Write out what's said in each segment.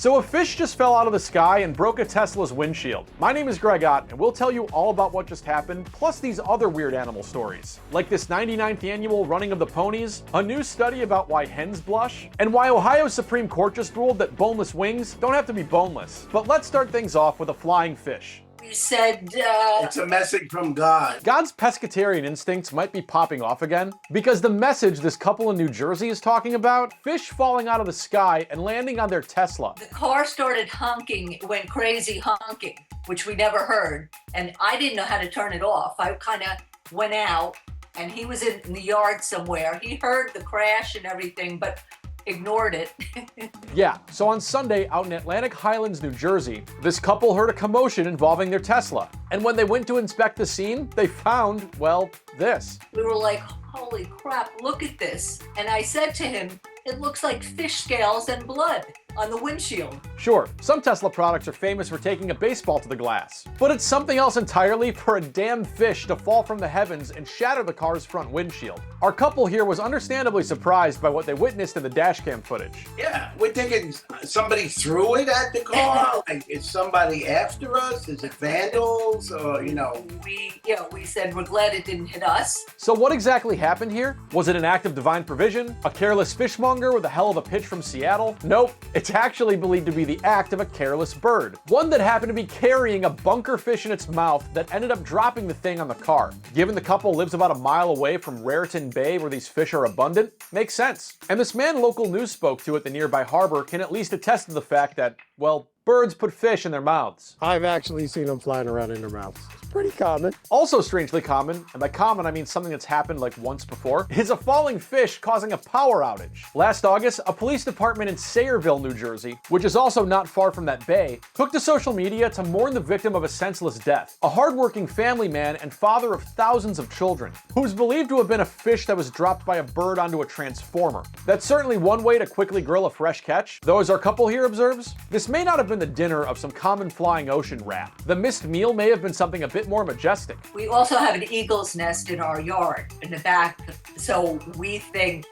So a fish just fell out of the sky and broke a Tesla's windshield. My name is Greg Ott, and we'll tell you all about what just happened, plus these other weird animal stories, like this 99th annual running of the ponies, a new study about why hens blush, and why Ohio's Supreme Court just ruled that boneless wings don't have to be boneless. But let's start things off with a flying fish. You said, It's a message from God. God's pescatarian instincts might be popping off again, because the message this couple in New Jersey is talking about, fish falling out of the sky and landing on their Tesla. the car started honking, went crazy honking, which we never heard. And I didn't know how to turn it off. I kind of went out and he was in the yard somewhere. He heard the crash and everything, but ignored it. Yeah, so on Sunday out in Atlantic Highlands, New Jersey, this couple heard a commotion involving their Tesla. And when they went to inspect the scene, they found, well, this. We were like, holy crap, look at this. And I said to him, it looks like fish scales and blood on the windshield. Sure, some Tesla products are famous for taking a baseball to the glass, but it's something else entirely for a damn fish to fall from the heavens and shatter the car's front windshield. Our couple here was understandably surprised by what they witnessed in the dashcam footage. Yeah, we're thinking somebody threw it at the car. Like, is somebody after us? Is it vandals? Or, We said we're glad it didn't hit us. So what exactly happened here? Was it an act of divine provision? A careless fishmonger with a hell of a pitch from Seattle? Nope, it's actually believed to be the act of a careless bird. One that happened to be carrying a bunker fish in its mouth that ended up dropping the thing on the car. Given the couple lives about a mile away from Raritan Bay where these fish are abundant, makes sense. And this man local news spoke to at the nearby harbor can at least attest to the fact that, well, birds put fish in their mouths. I've actually seen them flying around in their mouths. It's pretty common. Also strangely common, and by common I mean something that's happened like once before, is a falling fish causing a power outage. Last August, a police department in Sayreville, New Jersey, which is also not far from that bay, took to social media to mourn the victim of a senseless death. A hardworking family man and father of thousands of children, who's believed to have been a fish that was dropped by a bird onto a transformer. That's certainly one way to quickly grill a fresh catch, though as our couple here observes, this may not have been the dinner of some common flying ocean rat. The missed meal may have been something a bit more majestic. We also have an eagle's nest in our yard in the back, so we think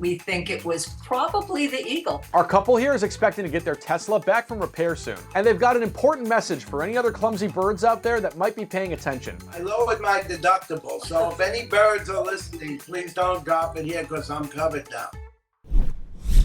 it was probably the eagle. Our couple here is expecting to get their Tesla back from repair soon, and they've got an important message for any other clumsy birds out there that might be paying attention. I lowered my deductible, so if any birds are listening, please don't drop it here because I'm covered now.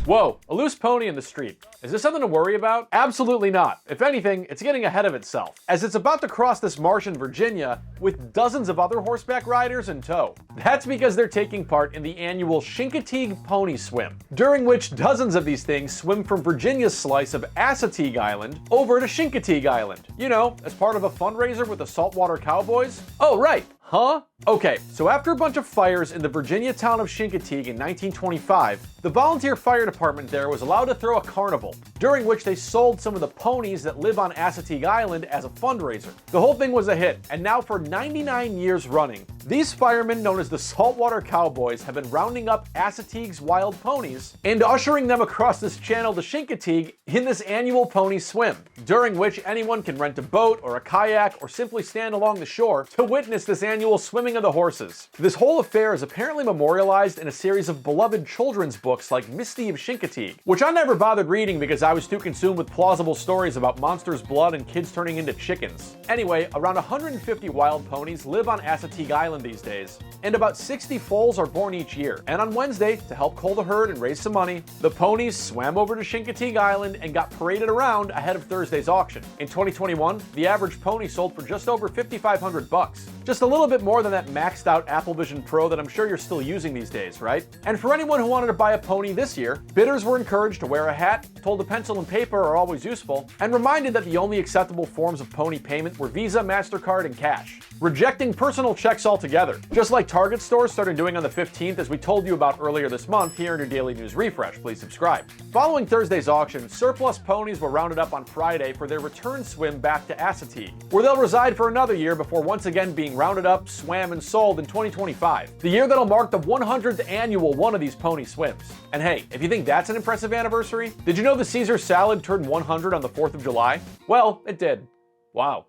Whoa, a loose pony in the street. Is this something to worry about? Absolutely not. If anything, it's getting ahead of itself, as it's about to cross this marsh in Virginia with dozens of other horseback riders in tow. That's because they're taking part in the annual Chincoteague pony swim, during which dozens of these things swim from Virginia's slice of Chincoteague Island over to Chincoteague Island. You know, as part of a fundraiser with the Saltwater Cowboys. Oh, right. Huh? Okay, so after a bunch of fires in the Virginia town of Chincoteague in 1925, the volunteer fire department there was allowed to throw a carnival, during which they sold some of the ponies that live on Chincoteague Island as a fundraiser. The whole thing was a hit, and now for 99 years running, these firemen known as the Saltwater Cowboys have been rounding up Chincoteague's wild ponies and ushering them across this channel to Chincoteague in this annual pony swim, during which anyone can rent a boat or a kayak or simply stand along the shore to witness this annual swimming of the horses. This whole affair is apparently memorialized in a series of beloved children's books like Misty of Chincoteague, which I never bothered reading because I was too consumed with plausible stories about monsters' blood and kids turning into chickens. Anyway, around 150 wild ponies live on Chincoteague Island these days, and about 60 foals are born each year. And on Wednesday, to help cull the herd and raise some money, the ponies swam over to Chincoteague Island and got paraded around ahead of Thursday's auction. In 2021, the average pony sold for just over $5,500. Just a little bit more than that maxed out Apple Vision Pro that I'm sure you're still using these days, right? And for anyone who wanted to buy a pony this year, bidders were encouraged to wear a hat, told a pencil and paper are always useful, and reminded that the only acceptable forms of pony payment were Visa, MasterCard, and cash, rejecting personal checks altogether, just like Target stores started doing on the 15th, as we told you about earlier this month here in your Daily News Refresh. Please subscribe. Following Thursday's auction, surplus ponies were rounded up on Friday for their return swim back to Chincoteague, where they'll reside for another year before once again being rounded up, swam, and sold in 2025, the year that'll mark the 100th annual one of these pony swims. And hey, if you think that's an impressive anniversary, did you know the Caesar salad turned 100 on the 4th of July? Well, it did. Wow.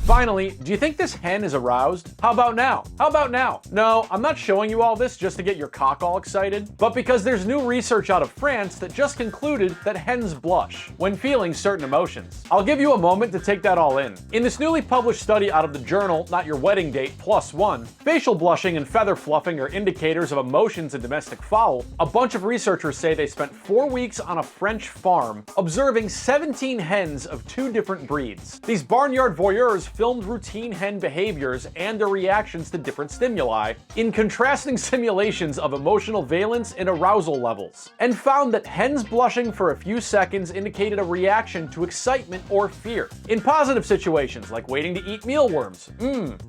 Finally, do you think this hen is aroused? How about now? How about now? No, I'm not showing you all this just to get your cock all excited, but because there's new research out of France that just concluded that hens blush when feeling certain emotions. I'll give you a moment to take that all in. In this newly published study out of the journal Not Your Wedding Date +1, facial blushing and feather fluffing are indicators of emotions in domestic fowl, a bunch of researchers say they spent 4 weeks on a French farm observing 17 hens of 2 different breeds. These barnyard voyeurs filmed routine hen behaviors and their reactions to different stimuli in contrasting simulations of emotional valence and arousal levels, and found that hens blushing for a few seconds indicated a reaction to excitement or fear. In positive situations, like waiting to eat mealworms,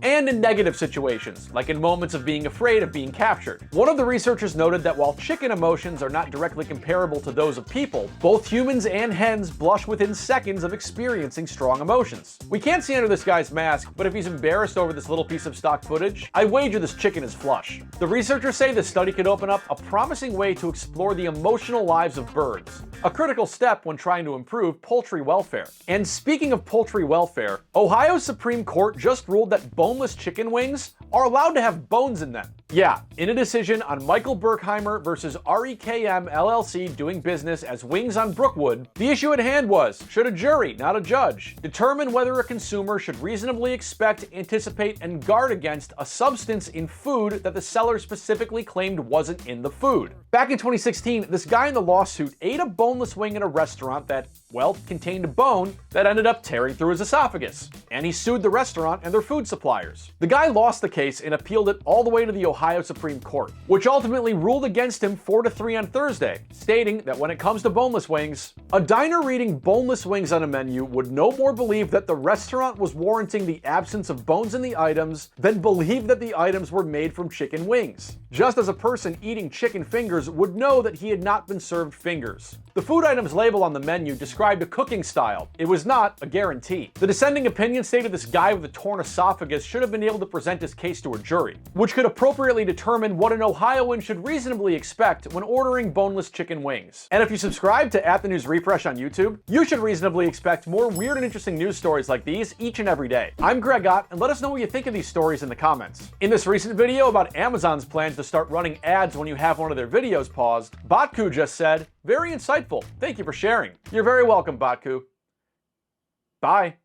and in negative situations, like in moments of being afraid of being captured. One of the researchers noted that while chicken emotions are not directly comparable to those of people, both humans and hens blush within seconds of experiencing strong emotions. We can't see under this guy's mask, but if he's embarrassed over this little piece of stock footage, I wager this chicken is flush. The researchers say this study could open up a promising way to explore the emotional lives of birds, a critical step when trying to improve poultry welfare. And speaking of poultry welfare, Ohio's Supreme Court just ruled that boneless chicken wings are allowed to have bones in them. Yeah, in a decision on Michael Berkheimer versus REKM LLC doing business as Wings on Brookwood, the issue at hand was, should a jury, not a judge, determine whether a consumer should reasonably expect, anticipate, and guard against a substance in food that the seller specifically claimed wasn't in the food? Back in 2016, this guy in the lawsuit ate a boneless wing in a restaurant that, well, contained a bone that ended up tearing through his esophagus, and he sued the restaurant and their food suppliers. The guy lost the case and appealed it all the way to the Ohio Supreme Court, which ultimately ruled against him 4-3 on Thursday, stating that when it comes to boneless wings, a diner reading boneless wings on a menu would no more believe that the restaurant was warranting the absence of bones in the items than believe that the items were made from chicken wings. Just as a person eating chicken fingers would know that he had not been served fingers. The food items label on the menu described a cooking style. It was not a guarantee. The dissenting opinion stated this guy with a torn esophagus should have been able to present his case to a jury, which could appropriately determine what an Ohioan should reasonably expect when ordering boneless chicken wings. And if you subscribe to @The News Refresh on YouTube, you should reasonably expect more weird and interesting news stories like these each and every day. I'm Greg Ott, and let us know what you think of these stories in the comments. In this recent video about Amazon's plans to start running ads when you have one of their videos paused, Botku just said, "Very insightful. Thank you for sharing." You're very welcome, Botku. Bye.